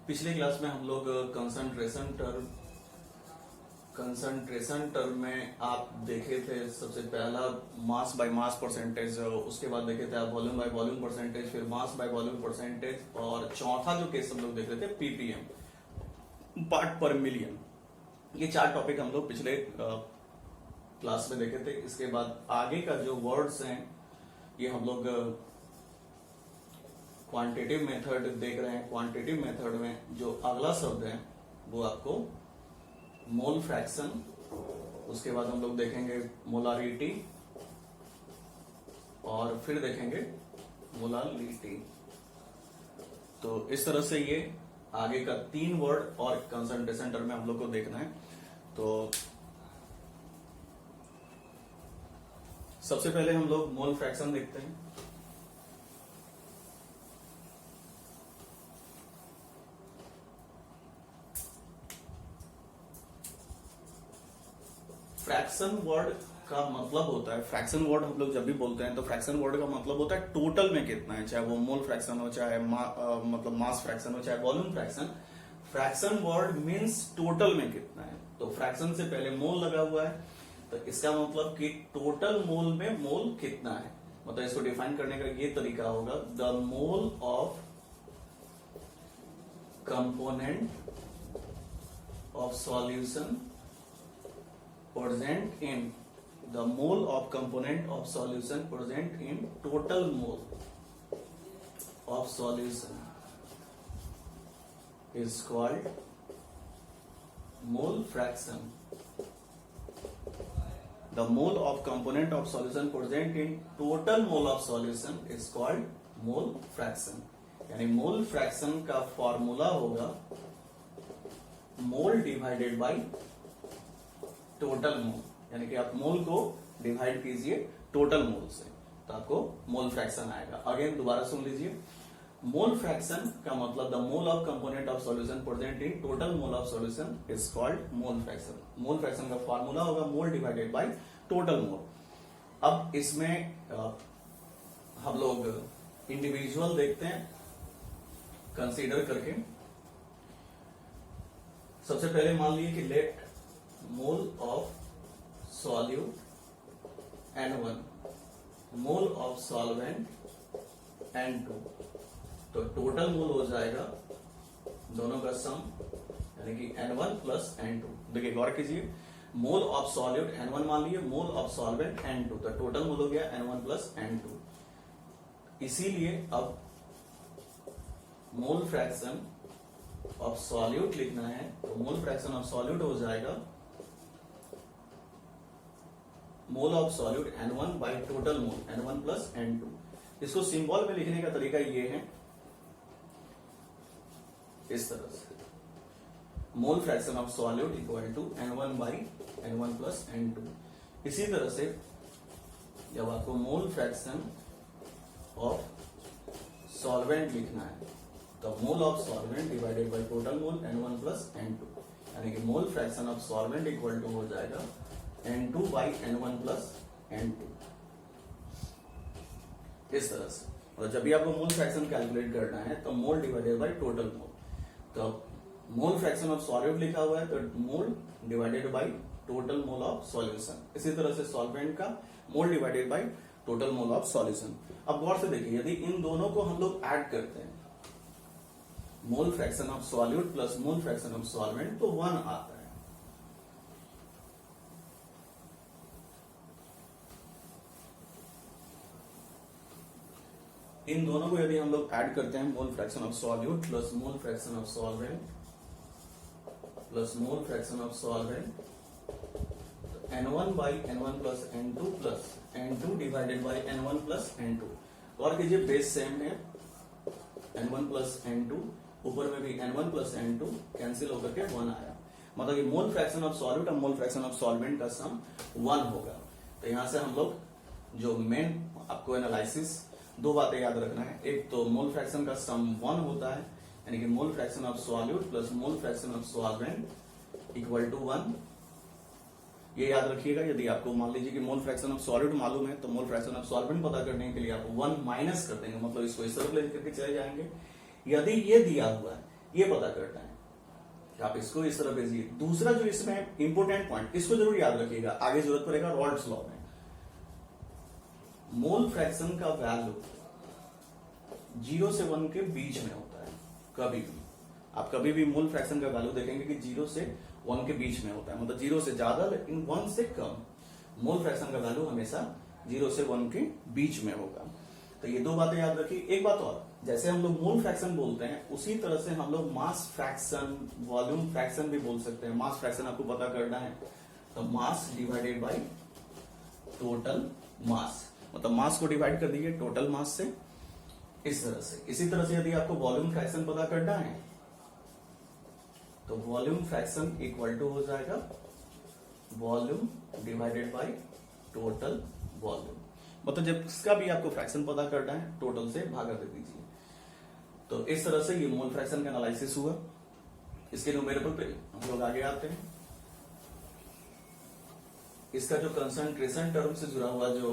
पिछले क्लास में हम लोग कंसंट्रेशन टर्म में आप देखे थे। सबसे पहला मास बाय मास परसेंटेज, उसके बाद देखे थे आप वॉल्यूम बाय वॉल्यूम परसेंटेज, फिर मास बाय वॉल्यूम परसेंटेज, और चौथा जो केस हम लोग देख रहे थे पीपीएम, पार्ट पर मिलियन। ये 4 टॉपिक हम लोग पिछले क्लास में देखे थे। इसके बाद आगे का जो वर्ड्स हैं ये हम लोग क्वांटिटिव मेथड देख रहे हैं। क्वांटिटिव मेथड में जो अगला शब्द है वो आपको मोल फ्रैक्शन, उसके बाद हम लोग देखेंगे मोलारिटी, और फिर देखेंगे मोलालिटी। तो इस तरह से ये आगे का 3 वर्ड और कंसंट्रेशन टर्म में हम लोग को देखना है। तो सबसे पहले हम लोग मोल फ्रैक्शन देखते हैं। फ्रैक्शन वर्ड का मतलब होता है, फ्रैक्शन वर्ड हम लोग जब भी बोलते हैं तो फ्रैक्शन वर्ड का मतलब होता है टोटल में कितना है, चाहे वो मोल फ्रैक्शन हो, चाहे मतलब मास फ्रैक्शन हो, चाहे volume fraction. Fraction word means total में कितना है। तो फ्रैक्शन से पहले मोल लगा हुआ है, तो इसका मतलब कि टोटल मोल में मोल कितना है। मतलब इसको डिफाइन करने का ये तरीका होगा, the mole of component of solution present in the mole of component of solution present in total mole of solution is called mole fraction. The mole of component of solution present in total mole of solution is called mole fraction. यानी mole fraction का formula होगा मोल divided by total mole, यानी कि आप मोल को divide कीजिए total mole से तो आपको मोल फ्रैक्शन आएगा। अगेन दोबारा सुन लीजिए, मोल फ्रैक्शन का मतलब the mole of component of solution present in total mole of solution is called mole fraction. Mole fraction का फॉर्मूला होगा मोल डिवाइडेड बाय टोटल मोल। अब इसमें हम लोग इंडिविजुअल देखते हैं कंसीडर करके। सबसे पहले मान लीजिए कि let mole of solute N1, mole of solvent N2, तो टोटल मोल हो जाएगा दोनों का सम, यानी कि N1 प्लस N2। देखिए गौर कीजिए, मोल ऑफ सॉल्यूट N1 मान लीजिए, मोल ऑफ सॉल्वेंट N2, तो टोटल मोल हो गया N1 प्लस N2। इसीलिए अब मोल फ्रैक्शन ऑफ सॉल्यूट लिखना है तो मोल फ्रैक्शन ऑफ सॉल्यूट हो जाएगा मोल of solute N1 by total mole N1 plus N2। इसको सिंबल में लिखने का तरीका ये है, इस तरह से mole fraction of solute equal to N1 by N1 plus N2। इसी तरह से जब आपको मोल फ्रैक्शन ऑफ सॉल्वेंट लिखना है तो mole of solvent divided by total mole N1 plus N2, यानी कि mole fraction of solvent equal to हो जाएगा N2 by N1 plus N2। इस तरह से और जब भी आपको मोल फ्रैक्शन कैलकुलेट करना है तो मोल डिवाइडेड बाई टोटल मोल। तो मोल फ्रैक्शन ऑफ सॉल्वेंट लिखा हुआ है तो मोल divided by total mole of solution. इसी तरह से सॉल्वेंट का मोल divided by total mole of solution. अब गौर से देखिए, यदि इन दोनों को हम लोग ऐड करते हैं, मोल fraction of solute plus mole fraction of solvent, तो 1 आता है। इन दोनों को यदि हम लोग ऐड करते हैं, मोल fraction of solute plus mole fraction of solvent plus mole fraction of solvent, N1 by N1 plus N2 plus N2 divided by N1 plus N2। और कीजिए बेस सेम है, N1 प्लस N2, ऊपर में भी N1 plus N2 cancel होकर के 1 आया। मतलब कि मोल फ्रैक्शन ऑफ सॉल्यूट और मोल फ्रैक्शन ऑफ सॉल्वेंट का सम 1 होगा। तो यहां से हम लोग जो मेन आपको एनालिसिस 2 बातें याद रखना है। एक तो मोल फ्रैक्शन का सम 1 होता है, यानी कि mole fraction of solute plus mole fraction of solvent equal to 1। ये याद रखिएगा। यदि आपको मान लीजिए कि मोल फ्रैक्शन ऑफ सॉलिड मालूम है तो मोल फ्रैक्शन ऑफ सॉल्वेंट पता करने के लिए आप 1 माइनस कर देंगे, मतलब इसको इस तरफ लेकर के चले जाएंगे। यदि ये दिया हुआ है ये पता करना है कि आप इसको इस तरह भेजिए। दूसरा जो इसमें इंपॉर्टेंट पॉइंट, इसको जरूर याद रखिएगा, आगे जरूरत पड़ेगा रॉल्ड्स लॉ में। मोल फ्रैक्शन का वैल्यू 0 से 1 के बीच में होता है। कभी भी आप कभी भी मोल फ्रैक्शन का वैल्यू देखेंगे कि 0 से 1 के बीच में होता है, मतलब 0 से ज्यादा लेकिन 1 से कम। मोल फ्रैक्शन का वैल्यू हमेशा 0 से 1 के बीच में होगा। तो ये दो बातें याद रखिए। एक बात और, जैसे हम लोग मोल फ्रैक्शन बोलते हैं उसी तरह से हम लोग मास फ्रैक्शन, वॉल्यूम फ्रैक्शन भी बोल सकते हैं। मास फ्रैक्शन आपको पता करना है तो mass divided by total mass, मतलब मास को डिवाइड कर दीजिए टोटल मास से, इस तरह से। इसी तरह से यदि आपको वॉल्यूम फ्रैक्शन पता करना है तो वॉल्यूम फ्रैक्शन इक्वल टू हो जाएगा volume divided by total volume, मतलब जब इसका भी आपको फ्रैक्शन पता करना है टोटल से भागा दे दीजिए। तो इस तरह से ये मोल फ्रैक्शन का एनालिसिस हुआ। इसके न्यूमेरिकल पे हम लोग आगे आते हैं। इसका जो कंसंट्रेशन टर्म से जुड़ा हुआ जो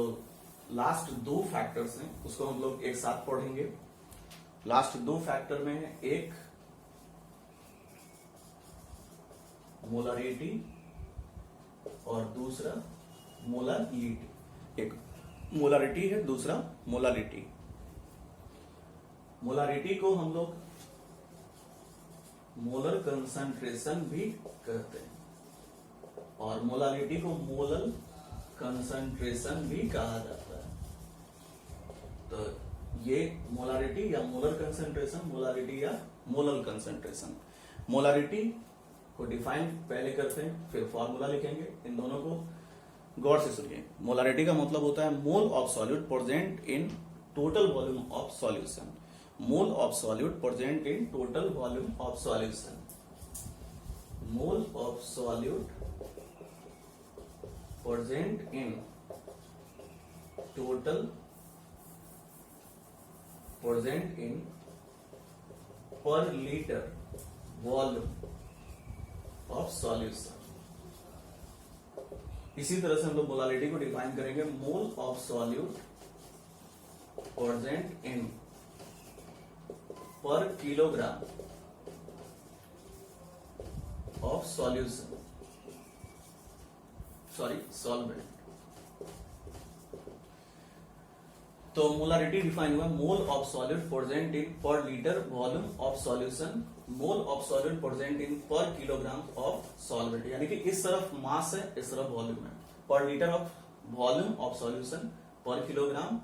लास्ट दो फैक्टर्स हैं उसको हम लोग एक साथ पढ़ेंगे। लास्ट दो फैक्टर में है एक मोलरिटी और दूसरा मोलालिटी। एक मोलारिटी है, दूसरा मोलालिटी। मोलारिटी को हम लोग मोलर कंसंट्रेशन भी कहते हैं और मोलालिटी को मोलर कंसंट्रेशन भी कहा जाता है। तो ये मोलारिटी या मोलर कंसंट्रेशन, मोलारिटी या मोलर कंसंट्रेशन। मोलारिटी को डिफाइन पहले करते हैं फिर फॉर्मूला लिखेंगे। इन दोनों को गौर से सुनिए। मोलारिटी का मतलब होता है mole of solute present in total volume of solution. Mole of solute present in total volume of solution. Mole of solute present in total present in per litre volume of solution. इसी तरह से हम लोग molality को define करेंगे। Mole of solute present in per kilogram of solution, sorry solvent. तो molarity define हुआ mole of solute present in per litre volume of solution, mole of solute present in per kilogram of solvent. यानी कि इस तरफ मास है, इस तरफ volume है। Per litre of volume of solution, per kilogram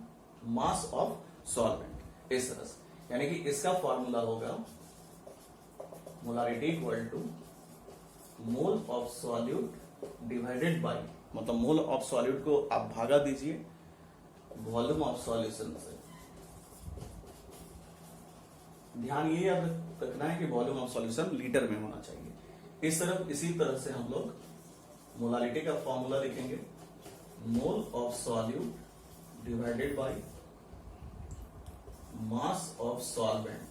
mass of solvent, इस तरह से। यानी कि इसका फॉर्मूला होगा molarity equal to mole of solute divided by, मतलब मोल ऑफ सॉल्यूट को आप भागा दीजिए वॉल्यूम ऑफ सॉल्यूशन से। ध्यान ये याद रखना है कि वॉल्यूम ऑफ सॉल्यूशन लीटर में होना चाहिए। इस तरफ इसी तरह से हम लोग मोलालिटी का फॉर्मूला लिखेंगे। मोल of solute divided by mass of solvent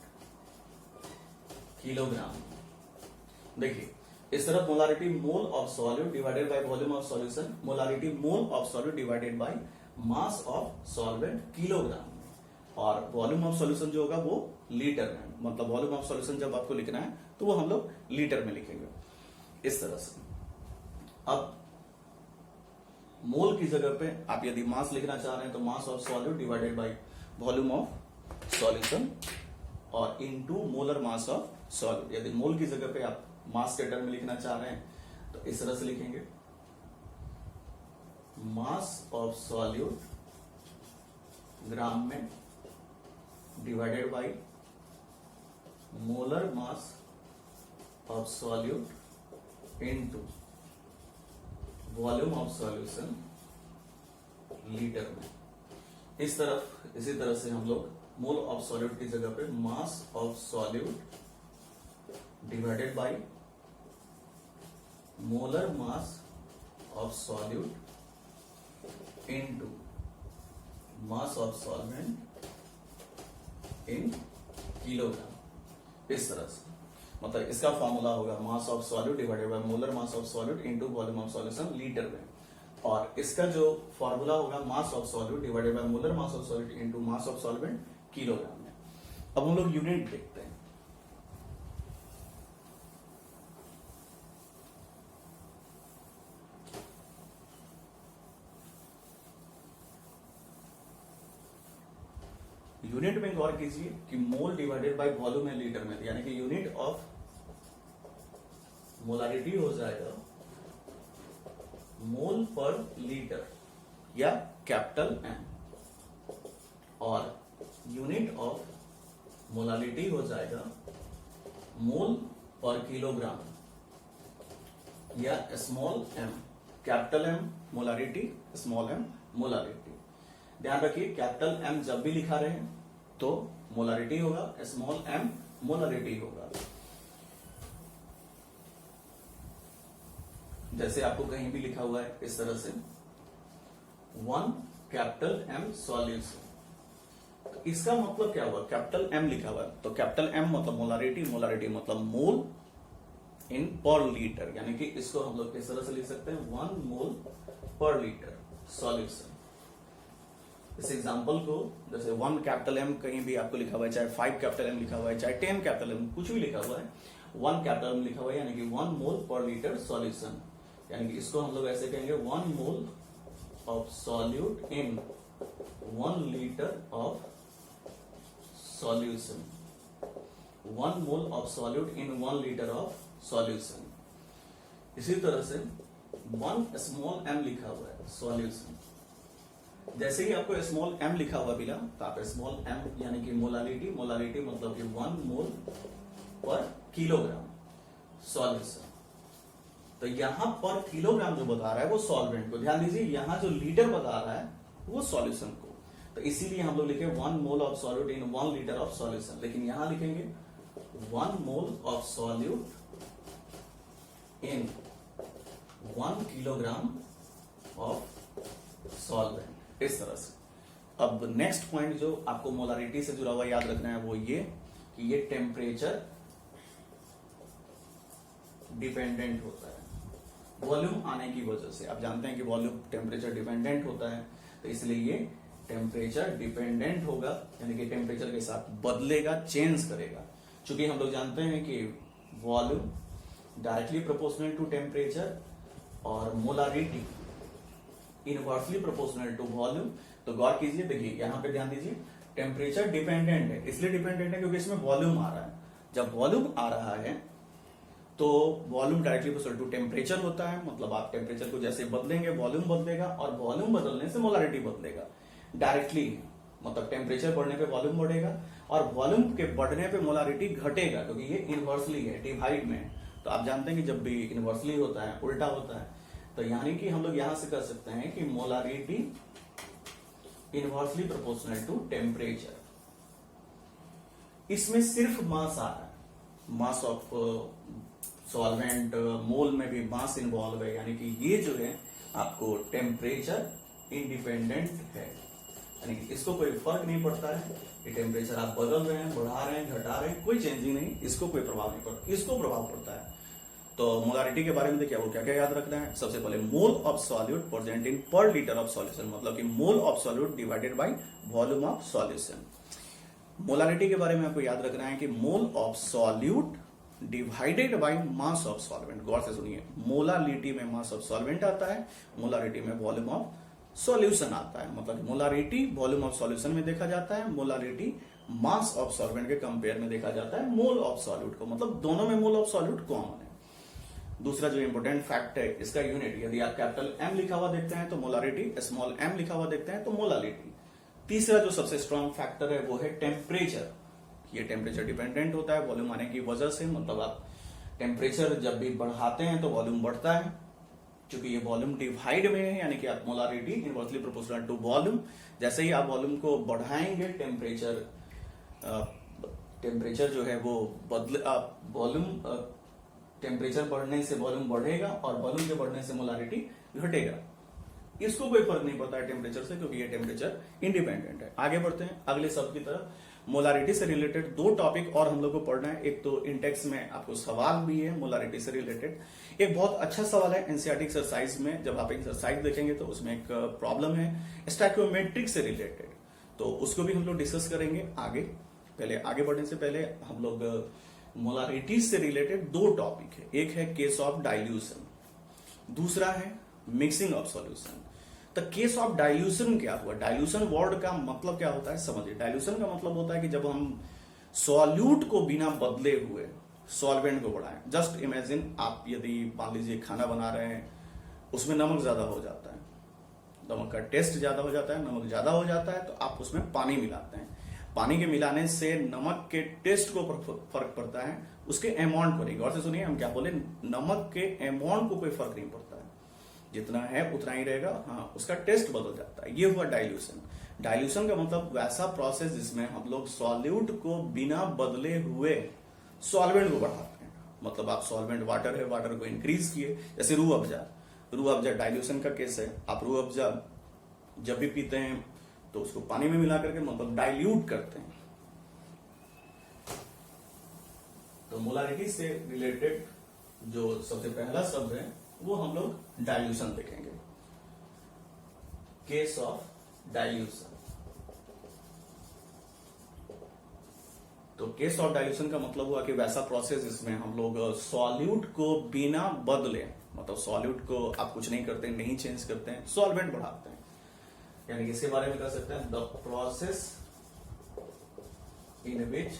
kilogram. देखिए इस तरफ molarity mole of solute divided by volume of solution, molarity mole of solute divided by mass of solvent kilogram में, और वॉल्यूम ऑफ सॉल्यूशन जो होगा वो litre में। मतलब वॉल्यूम ऑफ सॉल्यूशन जब आपको लिखना है तो वो हम लोग लीटर में लिखेंगे इस तरह से। अब मोल की जगह पे आप यदि मास लिखना चाह रहे हैं तो mass of solute divided by volume of solution और into molar mass of solute. यदि मोल की जगह पे आप मास के टर्म में लिखना चाह रहे हैं तो इस तरह से लिखेंगे मास ऑफ सॉल्यूट ग्राम में divided by molar mass of solute into volume of solution litre में। इस तरफ इसी तरह से हम लोग मोल ऑफ सॉल्यूट की जगह पे मास of solute divided by molar mass of solute into mass of solvent in kilogram, इस तरह से। मतलब इसका फॉर्मूला होगा मास of solute divided by molar mass of solute into volume of solution litre में, और इसका जो फॉर्मूला होगा मास of solute divided by molar mass of solute into mass of solvent kilogram में। अब हम लोग यूनिट देखते हैं। यूनिट में गौर कीजिए कि मोल डिवाइडेड बाय वॉल्यूम है लीटर में, यानी कि यूनिट ऑफ मोलारिटी हो जाएगा मोल पर लीटर या कैपिटल एम, और यूनिट ऑफ मोलारिटी हो जाएगा मोल पर किलोग्राम या small M, capital M molarity, small M molarity. ध्यान रखिए कैपिटल एम जब भी लिखा रहे तो मोलारिटी होगा, स्मॉल एम मोलारिटी होगा। जैसे आपको कहीं भी लिखा हुआ है इस तरह से 1 कैपिटल एम सॉल्यूशन, तो इसका मतलब क्या हुआ, कैपिटल एम लिखा हुआ है तो कैपिटल एम मतलब मोलारिटी, मोलारिटी मतलब मोल इन पर लीटर, यानी कि इसको हम लोग किस तरह से लिख सकते हैं 1 मोल पर लीटर सॉल्यूशन। इस एग्जांपल को जैसे 1 कैपिटल एम कहीं भी आपको लिखा हुआ है, चाहे 5 कैपिटल एम लिखा हुआ है, चाहे 10 कैपिटल एम कुछ भी लिखा हुआ है, 1 कैपिटल एम लिखा हुआ है यानी कि 1 मोल पर लीटर सॉल्यूशन, यानी कि इसको हम लोग ऐसे कहेंगे 1 मोल of solute in 1 litre of solution, 1 mole of solute in 1 litre of solution. इसी तरह से 1 स्मॉल एम लिखा हुआ है सॉल्यूशन, जैसे ही आपको स्मॉल एम लिखा हुआ मिला तो आप स्मॉल एम यानी कि मोलारिटी, मोलारिटी मतलब कि 1 मोल पर किलोग्राम सॉल्यूशन। तो यहां पर किलोग्राम जो बता रहा है वो सॉल्वेंट को, ध्यान दीजिए यहां जो लीटर बता रहा है वो सॉल्यूशन को, तो इसीलिए हम लोग लिखे 1 मोल of solute in 1 litre of solution, लेकिन यहां लिखेंगे 1 मोल of solute in 1 kilogram of solvent, इस तरह से। अब नेक्स्ट पॉइंट जो आपको मोलारिटी से जुड़ा हुआ याद रखना है वो ये कि ये टेम्परेचर डिपेंडेंट होता है वॉल्यूम आने की वजह से। आप जानते हैं कि वॉल्यूम टेम्परेचर डिपेंडेंट होता है, तो इसलिए ये टेम्परेचर डिपेंडेंट होगा, यानी कि टेम्परेचर के साथ बदलेगा, चेंज करेगा। चूंकि हम लोग जानते हैं कि volume directly proportional to temperature और molarity inversely proportional to volume. तो गौर कीजिए, देखिए यहां पे ध्यान दीजिए, टेम्परेचर डिपेंडेंट है, इसलिए डिपेंडेंट है क्योंकि इसमें वॉल्यूम आ रहा है। जब वॉल्यूम आ रहा है तो volume directly proportional to temperature होता है, मतलब आप टेम्परेचर को जैसे बदलेंगे वॉल्यूम बदलेगा, और वॉल्यूम बदलने से मोलारिटी बदलेगा। डायरेक्टली मतलब टेम्परेचर बढ़ने पे वॉल्यूम बढ़ेगा, और वॉल्यूम के बढ़ने पे मोलारिटी घटेगा, क्योंकि ये इनवर्सली है, डिवाइड में है। तो आप जानते हैं कि जब भी इनवर्सली होता है उल्टा होता है, तो यानी कि हम लोग यहां से कर सकते हैं कि molarity inversely proportional to temperature. इसमें सिर्फ मास आ रहा है, मास ऑफ सॉल्वेंट, मोल में भी मास इन्वॉल्व है, यानी कि ये जो है आपको टेम्परेचर इंडिपेंडेंट है, यानी कि इसको कोई फर्क नहीं पड़ता है कि टेम्परेचर आप बदल रहे हैं, बढ़ा रहे हैं, घटा रहे हैं, कोई चेंजिंग नहीं, इसको कोई प्रभाव नहीं पड़ता, इसको प्रभाव पड़ता है। तो मोलारिटी के बारे में देखिए वो क्या क्या याद रखना है। सबसे पहले mole of solute present in per litre of solution, मतलब कि mole of solute divided by volume of solution. Molarity के बारे में आपको याद रखना है कि mole of solute divided by mass of solvent. गौर से सुनिए, मोलारिटी में मास ऑफ सॉल्वेंट आता है, मोलारिटी में वॉल्यूम ऑफ सॉल्यूशन आता है। मतलब मोलारिटी वॉल्यूम ऑफ सॉल्यूशन में देखा जाता है, मोलारिटी मास ऑफ सॉल्वेंट के कंपेयर में देखा जाता है मोल ऑफ सॉल्यूट को, मतलब दोनों में मोल ऑफ सॉल्यूट कॉमन है। दूसरा जो इंपोर्टेंट फैक्ट है इसका यूनिट, यदि आप कैपिटल एम लिखा हुआ देखते हैं तो मोलारिटी, स्मॉल एम लिखा हुआ देखते हैं तो मोलारिटी। तीसरा जो सबसे स्ट्रॉन्ग फैक्टर है वो है टेम्परेचर। ये टेम्परेचर डिपेंडेंट होता है वॉल्यूम आने की वजह से, मतलब आप टेम्परेचर जब भी बढ़ाते हैं तो वॉल्यूम बढ़ता है। क्योंकि ये वॉल्यूम डिवाइड में है, यानी कि आप molarity inversely proportional to volume, जैसे ही आप वॉल्यूम को बढ़ाएंगे टेम्परेचर जो है वो बदले, आप वॉल्यूम टेम्परेचर बढ़ने से वॉल्यूम बढ़ेगा और वॉल्यूम के बढ़ने से मोलारिटी घटेगा। इसको कोई फर्क नहीं पड़ता है टेम्परेचर से, क्योंकि ये टेम्परेचर इंडिपेंडेंट है। आगे बढ़ते हैं अगले शब्द की तरफ। मोलारिटी से रिलेटेड 2 टॉपिक और हम लोग को पढ़ना है। एक तो इंटेक्स में आपको सवाल भी है मोलारिटी से रिलेटेड, एक बहुत अच्छा सवाल है एनसीईआरटी एक्सरसाइज में। जब आप एक्सरसाइज देखेंगे तो उसमें एक प्रॉब्लम है स्टैक्योमेट्रिक से रिलेटेड, तो उसको भी हम लोग डिस्कस करेंगे आगे। पहले आगे बढ़ने से पहले हम लोग मोलारिटी से रिलेटेड 2 टॉपिक है, एक है केस ऑफ डाइल्यूशन, दूसरा है मिक्सिंग ऑफ सॉल्यूशन। तो केस ऑफ डाइल्यूशन क्या हुआ? डाइल्यूशन वर्ड का मतलब क्या होता है समझिए। डाइल्यूशन का मतलब होता है कि जब हम सॉल्यूट को बिना बदले हुए सॉल्वेंट को बढ़ाएं। जस्ट इमेजिन, आप यदि मान लीजिए खाना बना रहे हैं, उसमें नमक ज्यादा हो जाता है, नमक का टेस्ट ज्यादा हो जाता है, नमक ज्यादा हो जाता है, तो आप उसमें पानी मिलाते हैं। पानी के मिलाने से नमक के टेस्ट को फर्क पड़ता है, उसके अमाउंट को नहीं। गौर से सुनिए हम क्या बोले, नमक के अमाउंट को कोई फर्क नहीं पड़ता है, जितना है उतना ही रहेगा, हाँ उसका टेस्ट बदल जाता है। ये हुआ डाइल्यूशन। डाइल्यूशन का मतलब वैसा प्रोसेस जिसमें हम लोग सॉल्यूट को बिना बदले हुए सॉल्वेंट को बढ़ाते हैं। मतलब आप सॉल्वेंट वाटर है, वाटर को इंक्रीज किए, जैसे रूह अफ़ज़ा। रूह अफ़ज़ा डाइल्यूशन का केस है। आप रूह अफ़ज़ा जब भी पीते हैं तो उसको पानी में मिला करके मतलब डाइल्यूट करते हैं। तो मोलारिटी से रिलेटेड जो सबसे पहला शब्द है वो हम लोग डाइल्यूशन देखेंगे। Case of dilution. तो केस ऑफ डाइल्यूशन का मतलब हुआ कि वैसा प्रोसेस जिसमें हम लोग सॉल्यूट को बिना बदले, मतलब सॉल्यूट को आप कुछ नहीं करते, नहीं चेंज करते हैं, सॉल्वेंट बढ़ाते हैं। यानी कि इसके बारे में कह सकते हैं the process in which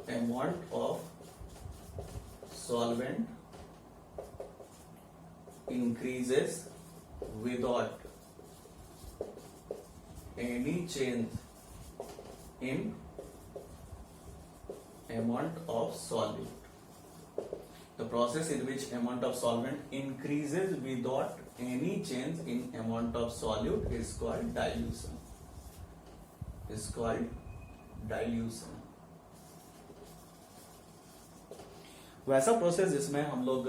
amount of solvent increases without any change in amount of solute. The process in which amount of solvent increases without any change in amount of solute is called dilution. Is called dilution. वैसा process जिसमें हम लोग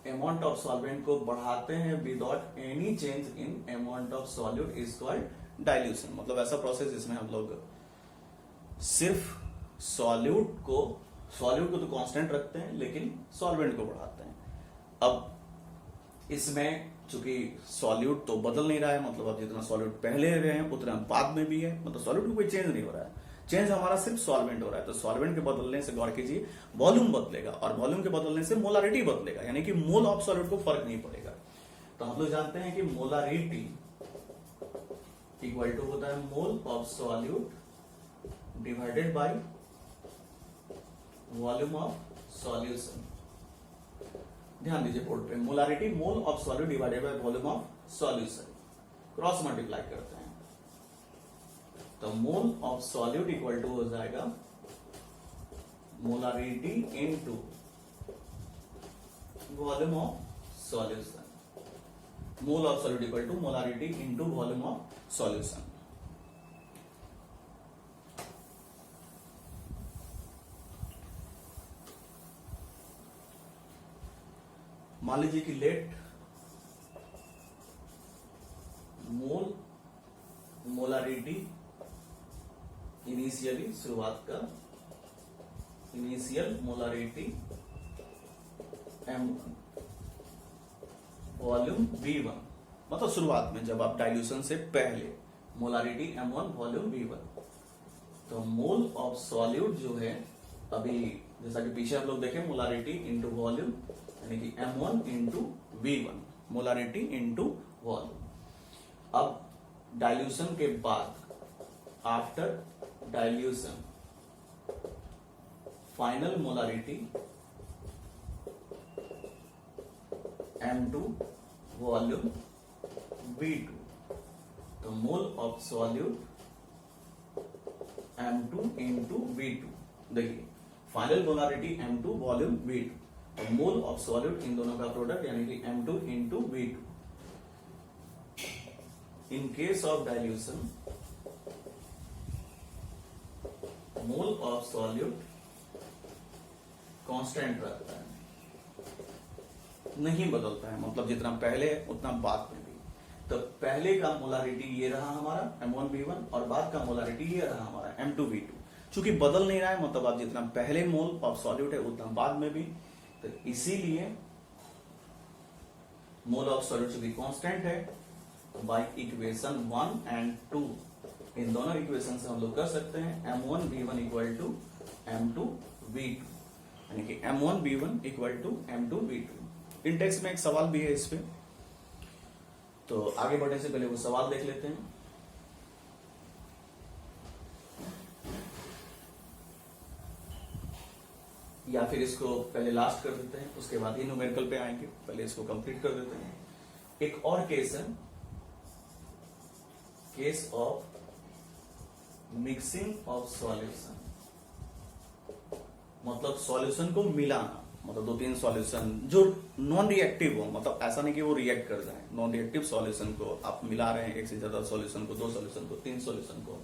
amount of solvent को बढ़ाते हैं without any change in amount of solute is called dilution. मतलब ऐसा process जिसमें हम लोग सिर्फ सॉल्यूट को तो कांस्टेंट रखते हैं लेकिन सॉल्वेंट को बढ़ाते हैं। अब इसमें चूंकि सॉल्यूट तो बदल नहीं रहा है, मतलब अब जितना सॉल्यूट पहले रहे हैं उतना बाद में भी है, मतलब सॉल्यूट में कोई चेंज नहीं हो रहा है, चेंज हमारा सिर्फ सॉल्वेंट हो रहा है। तो सॉल्वेंट के बदलने से गौर कीजिए वॉल्यूम बदलेगा, और वॉल्यूम के बदलने से मोलारिटी बदलेगा, यानी कि मोल ऑफ सॉल्यूट को फर्क नहीं पड़ेगा। तो हम लोग जानते हैं कि मोलारिटी इक्वल टू होता है mole of solute divided by volume of solution. ध्यान दीजिए बोर्ड पे, molarity mole of solute divided by volume of solution, cross multiply करते हैं। तो mole of solute equal to हो जाएगा molarity into volume of solution. Mole of solute equal to molarity into volume of solution. मान लीजिए कि late molarity initially, शुरुआत का initial molarity M1 volume V1, मतलब शुरुआत में जब आप डाइल्यूशन से पहले मोलारिटी M1 वॉल्यूम V1। तो मोल ऑफ सॉल्यूट जो है, अभी जैसा कि पीछे हम लोग देखें मोलारिटी इंटू वॉल्यूम, यानी कि M1 into V1, molarity into volume. अब डाइल्यूशन के बाद, after dilution, final molarity M2 volume V2। तो mole of solute M2 into V2। देखिए final molarity M2 volume V2 और मोल ऑफ सॉल्यूट, इन दोनों का प्रोडक्ट यानी कि M2 into V2। In case of dilution mole of solute constant रहता है, नहीं बदलता है, मतलब जितना पहले उतना बाद में भी। तो पहले का मोलारिटी ये रहा हमारा M1 V1 और बाद का मोलारिटी ये रहा हमारा M2 V2। चूंकि बदल नहीं रहा है, मतलब आप जितना पहले मोल ऑफ सॉल्यूट है उतना बाद में भी, तो इसीलिए मोल ऑफ सॉल्यूट चूंकि कांस्टेंट है, बाय इक्वेशन 1 एंड 2, इन दोनों इक्वेशन से हम लोग कर सकते हैं M1 V1 equal to M2 V2, यानी कि M1 V1 equal to M2 V2। Intex में एक सवाल भी है इस पे, तो आगे बढ़ने से पहले वो सवाल देख लेते हैं। या फिर इसको पहले लास्ट कर देते हैं, उसके बाद ही न्यूमेरिकल पे आएंगे, पहले इसको कंप्लीट कर देते हैं। एक और केस है, case of mixing of solution, मतलब सॉल्यूशन को मिलाना, मतलब 2-3 सॉल्यूशन जो नॉन रिएक्टिव हो, मतलब ऐसा नहीं कि वो रिएक्ट कर जाए, नॉन रिएक्टिव सॉल्यूशन को आप मिला रहे हैं, एक से ज्यादा सॉल्यूशन को, 2 सॉल्यूशन को, 3 सॉल्यूशन को,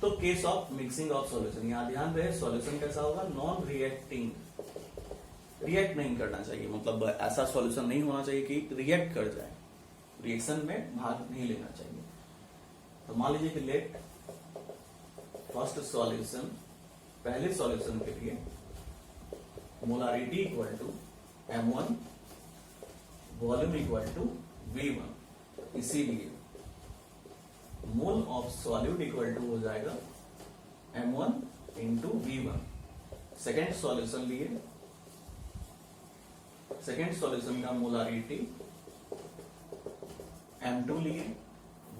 तो case of mixing of solution. यहां ध्यान रहे सॉल्यूशन कैसा होगा, नॉन रिएक्टिंग, रिएक्ट नहीं करना चाहिए, मतलब ऐसा सॉल्यूशन नहीं होना चाहिए कि रिएक्ट कर जाए, रिएक्शन में भाग नहीं लेना चाहिए। तो मान लीजिए कि लेट फर्स्ट सॉल्यूशन, पहले सॉल्यूशन के लिए molarity equal to M1, volume equal to V1, इसीलिए mole of solute equal to हो जाएगा M1 into V1। Second solution लिए, सेकेंड सॉल्यूशन का मोलारिटी M2 लिए,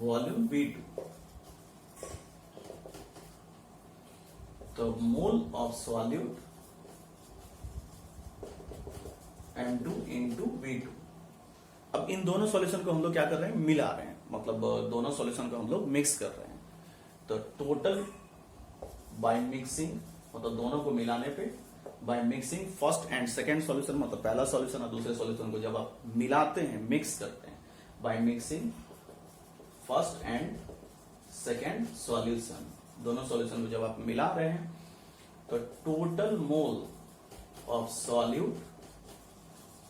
वॉल्यूम V2, तो mole of solute M2 into V2। अब इन दोनों सॉल्यूशन को हम लोग क्या कर रहे हैं, मिला रहे हैं, मतलब दोनों सॉल्यूशन को हम लोग मिक्स कर रहे हैं। तो टोटल बाय मिक्सिंग, मतलब दोनों को मिलाने पे, by mixing first and second solution, मतलब पहला सॉल्यूशन और दूसरे सॉल्यूशन को जब आप मिलाते हैं, मिक्स करते हैं, by mixing first and second solution, दोनों सॉल्यूशन को जब आप मिला रहे हैं, तो टोटल मोल ऑफ सॉल्यूट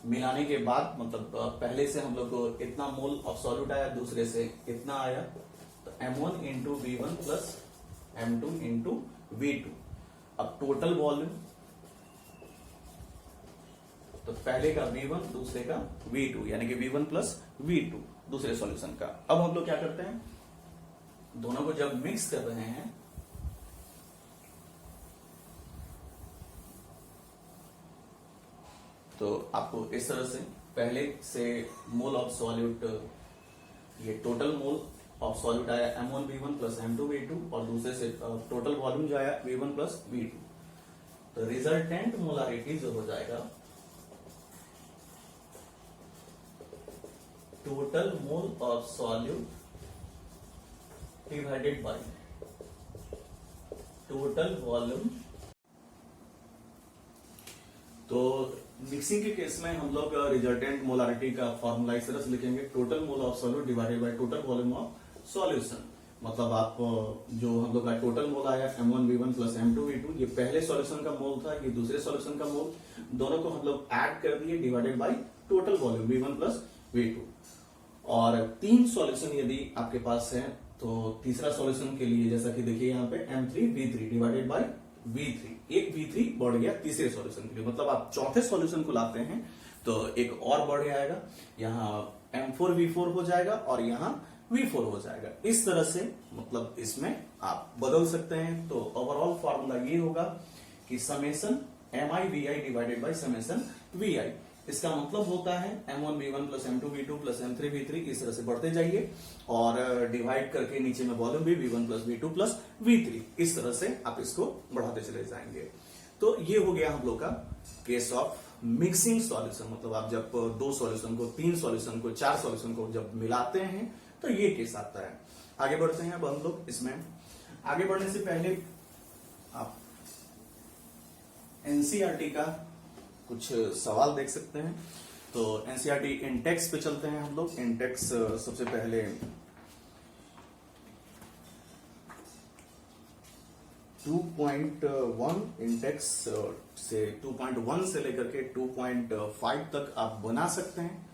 मिलाने के बाद, मतलब पहले से हम लोग को इतना मोल ऑफ सॉल्यूट आया, दूसरे से इतना आया, तो M1 into V1 plus M2 into V2। अब टोटल वॉल्यूम, तो पहले का V1 दूसरे का V2, यानी कि V1 प्लस V2 दूसरे सॉल्यूशन का। अब हम लोग क्या करते हैं, दोनों को जब मिक्स कर रहे हैं, तो आपको इस तरह से पहले से मोल ऑफ सॉल्यूट, ये टोटल मोल ऑफ सॉल्यूट आया M1 V1 plus M2 V2, और दूसरे से टोटल वॉल्यूम जो आया V1 प्लस V2। तो रिजल्टेंट मोलारिटी जो हो जाएगा, total mole of solute divided by total volume. तो मिक्सिंग के केस में हम लोग रिजल्टेंट मोलारिटी का फॉर्मूला इस तरह से लिखेंगे, total mole of solute divided by total volume of solution. मतलब आप जो हम लोग का टोटल मोल आया M1 V1 plus M2 V2, ये पहले सॉल्यूशन का मोल था, ये दूसरे सॉल्यूशन का मोल, दोनों को हम लोग ऐड कर दिए, divided by total volume V1 plus V2। और 3 सॉल्यूशन यदि आपके पास है, तो तीसरा सॉल्यूशन के लिए जैसा कि देखिए यहाँ पे M3 V3 divided by V3, एक V3 बढ़ गया तीसरे सॉल्यूशन के लिए, मतलब आप चौथे सॉल्यूशन को लाते हैं तो एक और बढ़ आएगा, यहाँ M4 V4 हो जाएगा और यहाँ V4 हो जाएगा। इस तरह से मतलब इसमें आप बदल सकते हैं। तो ओवरऑल फॉर्मूला ये होगा कि summation MI VI divided by summation VI। इसका मतलब होता है M1 V1 plus M2 V2 plus M3 V3, इस तरह से बढ़ते जाइए और डिवाइड करके नीचे में वॉल्यूम भी V1 plus V2 plus V3, इस तरह से आप इसको बढ़ाते चले जाएंगे। तो ये हो गया हम लोग का केस ऑफ मिक्सिंग सॉल्यूशन, मतलब आप जब 2 सॉल्यूशन को, 3 सॉल्यूशन को, 4 सॉल्यूशन को जब मिलाते हैं तो ये केस आता है। आगे बढ़ते हैं अब हम लोग इसमें। आगे बढ़ने से पहले आप एनसीईआरटी का कुछ सवाल देख सकते हैं। तो एनसीईआरटी इंटेक्स पे चलते हैं हम लोग। इंटेक्स सबसे पहले 2.1 इंडेक्स से 2.1 से लेकर के 2.5 तक आप बना सकते हैं।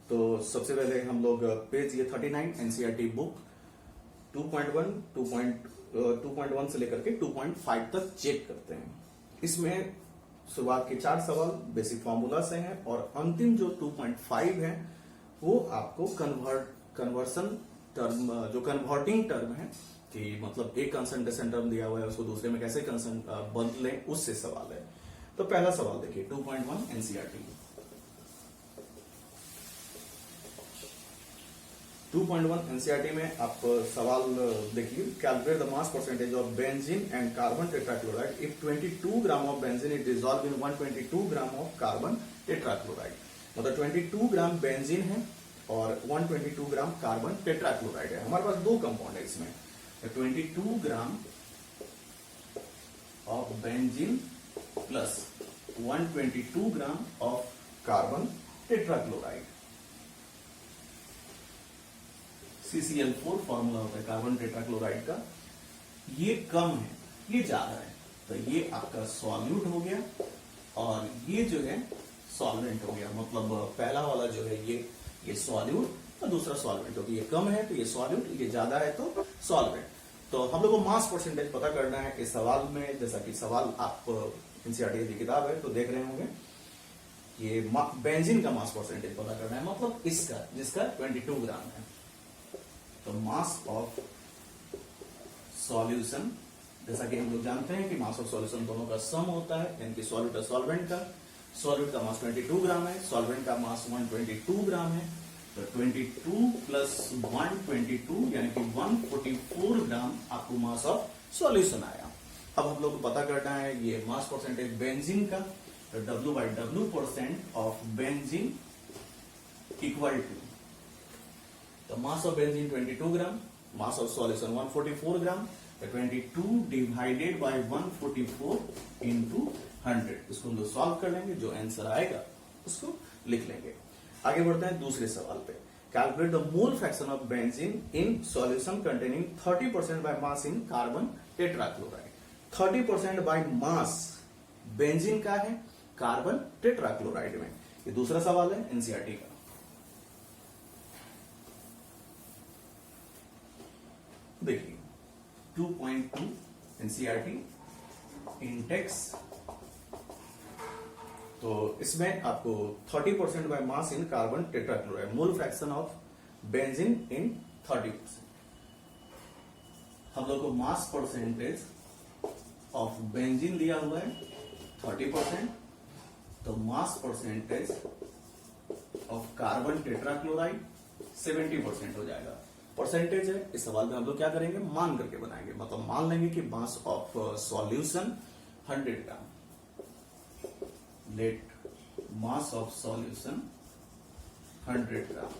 तो सबसे पहले हम लोग पेज ये 39 एनसीईआरटी बुक 2.1 से लेकर के 2.5 तक चेक करते हैं। इसमें शुरुआत के 4 सवाल बेसिक फॉर्मूला से हैं और अंतिम जो 2.5 है वो आपको कन्वर्सन टर्म, जो कन्वर्टिंग टर्म है कि मतलब एक कंसंट्रेशन टर्म दिया हुआ है उसको दूसरे में कैसे बदलें, उससे सवाल है। तो पहला सवाल देखिए 2.1 एनसीईआरटी। 2.1 एनसीईआरटी में आप सवाल देखिए, calculate the mass percentage of benzene and carbon tetrachloride if 22 gram of benzene is dissolve in 122 gram of carbon tetrachloride. मतलब 22 ग्राम बेंजीन है और 122 ग्राम कार्बन टेट्राक्लोराइड है। हमारे पास दो कंपाउंड है इसमें, 22 gram of benzene plus 122 gram of carbon tetrachloride. CCl4 formula होता है कार्बन टेट्राक्लोराइड का। ये कम है, ये ज्यादा है, तो ये आपका सॉल्यूट हो गया और ये जो है सॉल्वेंट हो गया। मतलब पहला वाला जो है ये सॉल्यूट और दूसरा सॉल्वेंट, तो ये कम है तो ये सॉल्यूट, ये ज्यादा है तो सॉल्वेंट। तो हम लोग को मास परसेंटेज पता करना है इस सवाल में। जैसा कि सवाल आप एनसीईआरटी की किताब है तो देख रहे होंगे, ये बेंजीन का मास परसेंटेज पता करना है, मतलब इसका जिसका 22 ग्राम है। तो मास ऑफ सॉल्यूशन, जैसा कि हम लोग जानते हैं कि मास ऑफ सॉल्यूशन दोनों का सम होता है, यानी कि सॉल्यूट और सॉल्वेंट का। सॉल्यूट का मास 22 ग्राम है, सॉल्वेंट का मास 122 ग्राम है। तो 22 प्लस 122 यानी कि 144 ग्राम आपको मास ऑफ सॉल्यूशन आया। अब हम लोग को पता करना है ये मास परसेंटेज बेंजीन का, तो W/W% of benzene equal to, तो mass of benzene 22 gram, mass of solution 144 ग्राम, तो 22 डिवाइडेड बाय 144 इंटू 100। इसको हम लोग सॉल्व कर लेंगे, जो आंसर आएगा उसको लिख लेंगे। आगे बढ़ते हैं दूसरे सवाल पे। Calculate the mole fraction of benzene in solution containing 30% by mass in carbon tetrachloride. 30% by mass benzene का है कार्बन टेट्राक्लोराइड में। ये दूसरा सवाल है एनसीईआरटी का। देखिए 2.2 एनसीईआरटी इंडेक्स, तो इसमें आपको 30% by mass in carbon tetrachloride, mole fraction of benzene in 30%। हम लोग को मास परसेंटेज ऑफ बेंजीन दिया हुआ है 30%, तो mass percentage of carbon tetrachloride 70% हो जाएगा। परसेंटेज है, इस सवाल में हम लोग क्या करेंगे, मान करके बनाएंगे। मतलब मान लेंगे कि mass of solution 100 gram, let mass of solution 100 gram,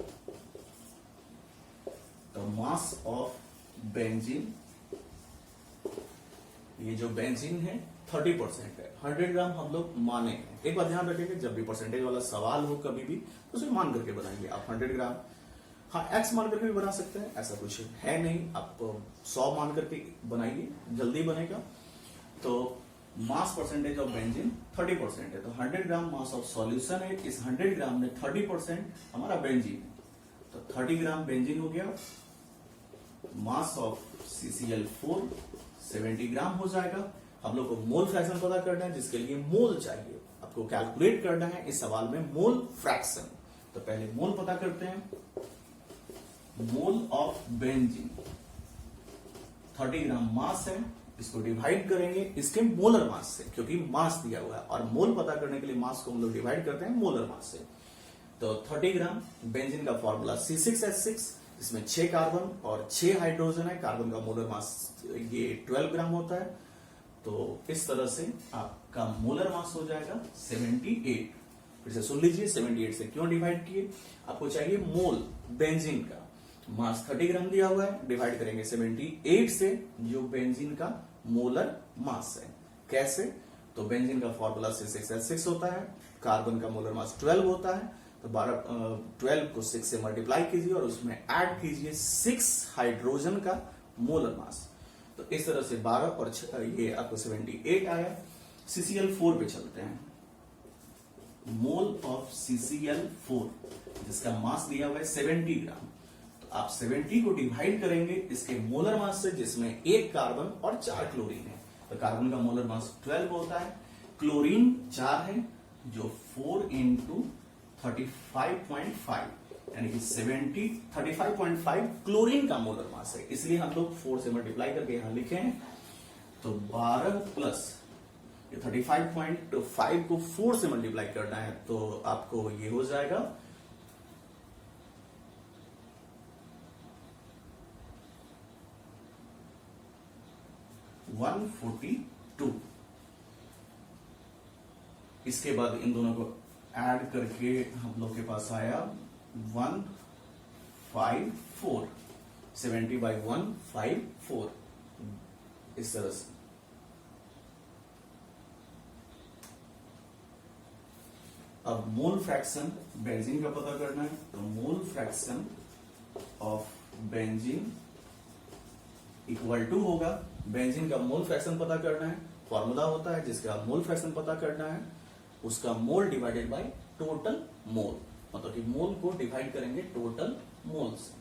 तो मास ऑफ बेंजीन, ये जो बेंजीन है 30% है, 100 ग्राम हम लोग माने। एक बात ध्यान रखेंगे, जब भी परसेंटेज वाला सवाल हो कभी भी तो उसे मान करके बनाएंगे आप 100 ग्राम। हाँ, एक्स मान करके भी बना सकते हैं, ऐसा कुछ है नहीं। आप 100 मान करके बनाइए, जल्दी बनेगा। तो मास परसेंटेज ऑफ बेंजीन 30% है, तो 100 ग्राम मास ऑफ सॉल्यूशन है। इस 100 ग्राम में 30% हमारा बेंजीन है, तो 30 ग्राम बेंजीन हो गया। मास ऑफ CCl4 70 ग्राम हो जाएगा। हम लोग को मोल फ्रैक्शन पता करना है, जिसके लिए मोल चाहिए, आपको कैलकुलेट करना है इस सवाल में मोल फ्रैक्शन। तो पहले मोल पता करते हैं। मोल ऑफ बेंजीन 30 ग्राम मास है, इसको डिवाइड करेंगे इसके मोलर मास से, क्योंकि मास दिया हुआ है और मोल पता करने के लिए मास को हम लोग डिवाइड करते हैं मोलर मास से। तो 30 ग्राम बेंजीन का फॉर्मूला C6H6, इसमें 6 कार्बन और 6 हाइड्रोजन है। कार्बन का मोलर मास ये 12 ग्राम होता है। तो इस तरह से आपका मोलर मास हो जाएगा 78। फिर से सुन लीजिए, 78 से क्यों डिवाइड किए, आपको चाहिए मोल बेंजीन का। मास 30 ग्राम दिया हुआ है, डिवाइड करेंगे 78 से, जो बेंजीन का मोलर मास है। कैसे, तो बेंजीन का फॉर्मूला C6H6 होता है, कार्बन का मोलर मास 12 होता है। तो 12 को 6 से मल्टीप्लाई कीजिए और उसमें ऐड कीजिए 6 हाइड्रोजन का मोलर मास। तो इस तरह से 12 और ये आपको 78 आया। CCl4 पे चलते हैं। मोल ऑफ CCl4 जिसका मास दिया हुआ है 70 ग्राम, तो आप 70 को डिवाइड करेंगे इसके मोलर मास से, जिसमें 1 कार्बन और 4 क्लोरीन है। तो कार्बन का मोलर मास 12 होता है, क्लोरीन 4 है, जो 4 इंटू 35.5 यानी कि 35.5 क्लोरीन का मोलर मास है। इसलिए हम लोग 4 से मल्टीप्लाई करके यहां लिखे हैं। तो 12 प्लस 35.5 को 4 से मल्टीप्लाई करना है, तो आपको ये हो जाएगा 142। इसके बाद इन दोनों को ऐड करके हम लोग के पास आया 154, 70/154 इस तरह से। अब मोल फ्रैक्शन बेंजीन का पता करना है, तो mole fraction of benzene equal to होगा, बेंजीन का मोल फ्रैक्शन पता करना है, फॉर्मूला होता है जिसका मोल फ्रैक्शन पता करना है, उसका मोल डिवाइडेड बाय टोटल मोल, मतलब कि मोल को डिवाइड करेंगे टोटल मोल से।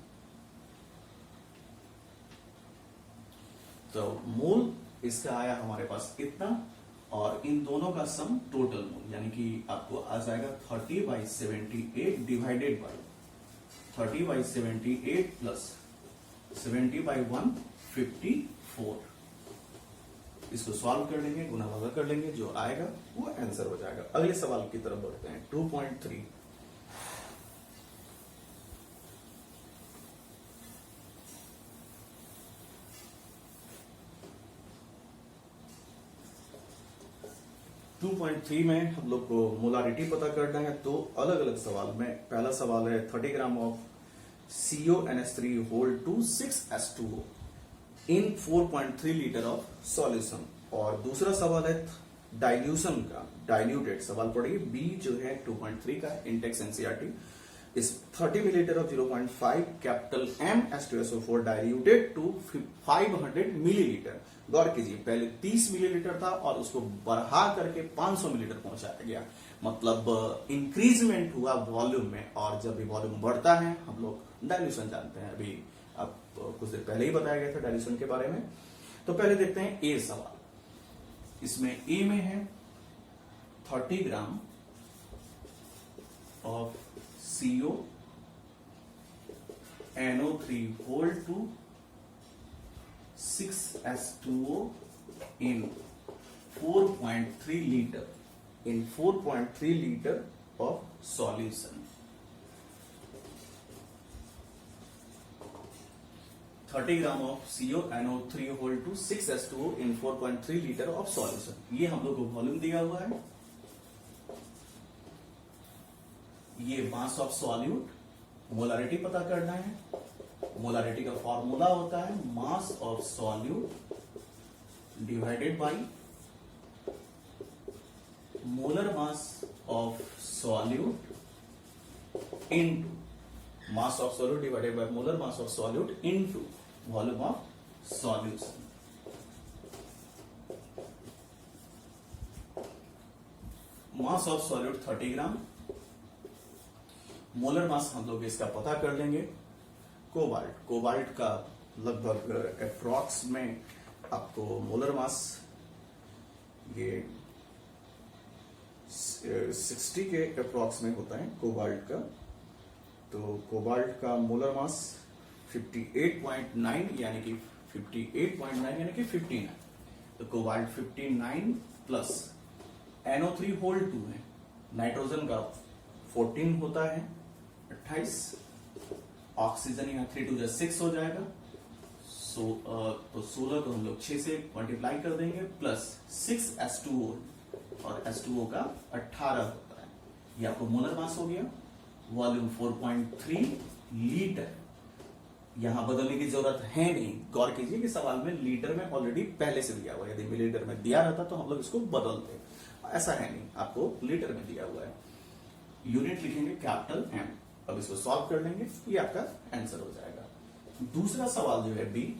तो मोल इसका आया हमारे पास इतना, और इन दोनों का सम टोटल मोल, यानी कि आपको आ जाएगा 30/78 डिवाइडेड बाय 30/78 प्लस 70/154। इसको सॉल्व कर लेंगे, गुना भागा कर लेंगे, जो आएगा वो आंसर हो जाएगा। अगले सवाल की तरफ बढ़ते हैं। 2.3 2.3 में हम लोग को मोलारिटी पता करना है। तो अलग अलग सवाल में पहला सवाल है 30 gram of CONH3 whole two 6H2O in 4.3 litre of solution. और दूसरा सवाल है डाइल्यूशन का, डाइल्यूटेड। सवाल पढ़िए, बी जो है 2.3 का इंटेक्स एनसीईआरटी। इस 30 millilitre of 0.5 capital M H2SO4 diluted to 500 millilitre. गौर कीजिए, पहले 30 मिलीलीटर था और उसको बढ़ा करके 500 मिलीलीटर पहुंचाया गया, मतलब इंक्रीजमेंट हुआ वॉल्यूम में। और जब भी वॉल्यूम बढ़ता है, हम लोग डाइल्यूशन जानते हैं, अभी अब कुछ देर पहले ही बताया गया था डाइल्यूशन के बारे में। तो पहले देखते हैं ए सवाल। इसमें ए में है 30 gram of CONO3 whole two 6H2O in 4.3 litre, in 4.3 litre of solution. 30 gram of CONO3 whole two 6H2O in 4.3 litre of solution. ये हम लोग को वॉल्यूम दिया हुआ है, ये मास ऑफ सॉल्यूट, मोलारिटी पता करना है। मोलारिटी का फॉर्मूला होता है मास of solute divided by molar mass of solute into mass of solute divided by molar mass of solute into volume of solution. Mass of solute 30 gram, molar mass हम लोग इसका पता कर लेंगे। कोबाल्ट का लगभग अप्रॉक्स में आपको मोलर मास ये 60 के अप्रॉक्स में होता है कोबाल्ट का। तो कोबाल्ट का मोलर मास 58.9 यानी कि 59। तो कोबाल्ट 59 प्लस NO3 होल 2 है, नाइट्रोजन का 14 होता है 28, ऑक्सीजन यहाँ 3 2 6 हो जाएगा। तो 16 को हम लोग 6 से मल्टीप्लाई कर देंगे, प्लस 6H2O और H2O का 18 होता है। ये आपको मोलर मास हो गया। वॉल्यूम 4.3 लीटर, यहां बदलने की जरूरत है नहीं। गौर कीजिए कि सवाल में लीटर में ऑलरेडी पहले से दिया हुआ है, यदि मिलीलीटर में दिया रहता तो हम लोग इसको बदलते, ऐसा है नहीं, आपको लीटर में दिया हुआ है। यूनिट लिखेंगे कैपिटल M। अब इसको सॉल्व कर लेंगे, ये आपका आंसर हो जाएगा। दूसरा सवाल जो है बी,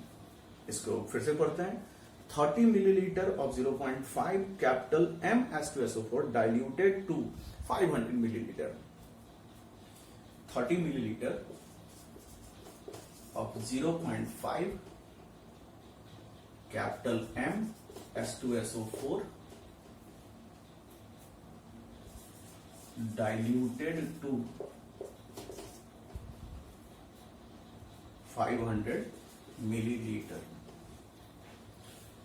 इसको फिर से पढ़ते हैं। 30 millilitre of 0.5 capital M H2SO4 diluted to 500 millilitre. 30 millilitre of 0.5 capital M H2SO4 diluted to 500 milliliter.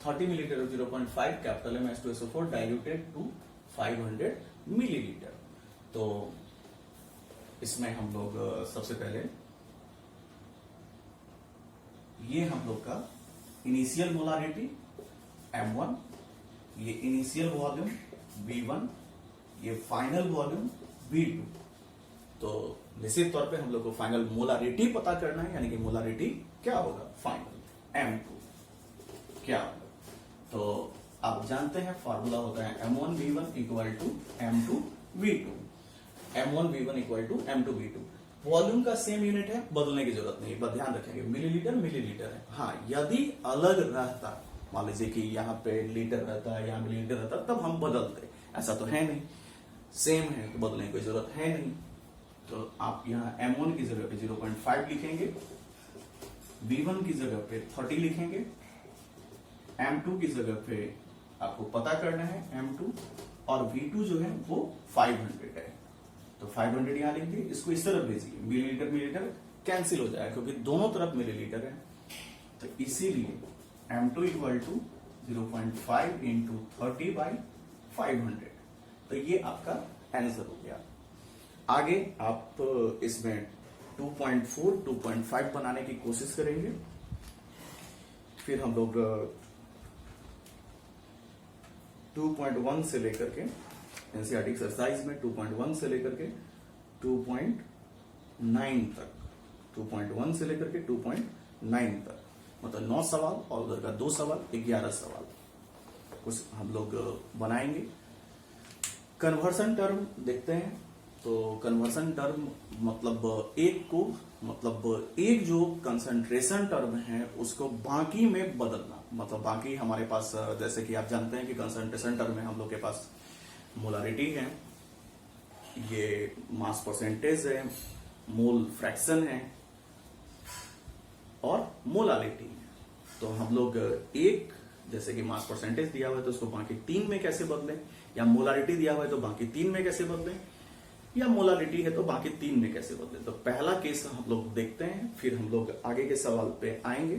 30 milliliter of 0.5 capital M H2SO4 diluted to 500 milliliter. तो इसमें हम लोग सबसे पहले ये हम लोग का इनिशियल मोलारिटी M1, ये इनिशियल वॉल्यूम V1, ये फाइनल वॉल्यूम V2। तो निश्चित तौर पे हम लोग को फाइनल मोलारिटी पता करना है, यानी कि मोलारिटी क्या होगा, फाइनल M2 क्या होगा। तो आप जानते हैं फॉर्मूला होता है M1V1 equal to M2V2, M1V1 equal to M2V2। Volume का सेम यूनिट है, बदलने की जरूरत नहीं, बस ध्यान रखेंगे मिलीलीटर मिलीलीटर है। हाँ, यदि अलग रहता, मान लीजिए कि यहाँ पे लीटर रहता है, यहाँ मिलीलीटर रहता, तब हम बदलते, ऐसा तो है नहीं, सेम है तो बदलने की जरूरत है नहीं। तो आप यहाँ M1 की जगह पे 0.5 लिखेंगे, V1 की जगह पे 30 लिखेंगे, M2 की जगह पे आपको पता करना है M2, और V2 जो है वो 500 है, तो 500 यहां लिख दिए। इसको इस तरफ भेजिए, मिलीलीटर मिलीलीटर कैंसिल हो जाएगा क्योंकि दोनों तरफ मिलीलीटर है। तो इसीलिए M2 इक्वल टू 0.5 इंटू 30/500। तो ये आपका आंसर हो गया। आगे आप इसमें 2.4 2.5 बनाने की कोशिश करेंगे। फिर हम लोग 2.1 से लेकर के एनसीईआरटी एक्सरसाइज में 2.1 से लेकर के 2.9 तक, 2.1 से लेकर के 2.9 तक, मतलब 9 सवाल और उधर का 2 सवाल, 11 सवाल कुछ हम लोग बनाएंगे। कन्वर्सन टर्म देखते हैं। तो कन्वर्सन टर्म मतलब एक जो कंसंट्रेशन टर्म है उसको बाकी में बदलना, मतलब बाकी हमारे पास, जैसे कि आप जानते हैं कि कंसंट्रेशन टर्म में हम लोग के पास मोलारिटी है, ये मास परसेंटेज है, मोल फ्रैक्शन है और मोलारिटी है। तो हम लोग एक, जैसे कि मास परसेंटेज दिया हुआ है तो उसको बाकी 3 में कैसे बदलें, या मोलारिटी दिया हुआ है तो बाकी 3 में कैसे बदलें, या मोलारिटी है तो बाकी 3 में कैसे बदलें। तो पहला केस हम लोग देखते हैं, फिर हम लोग आगे के सवाल पे आएंगे।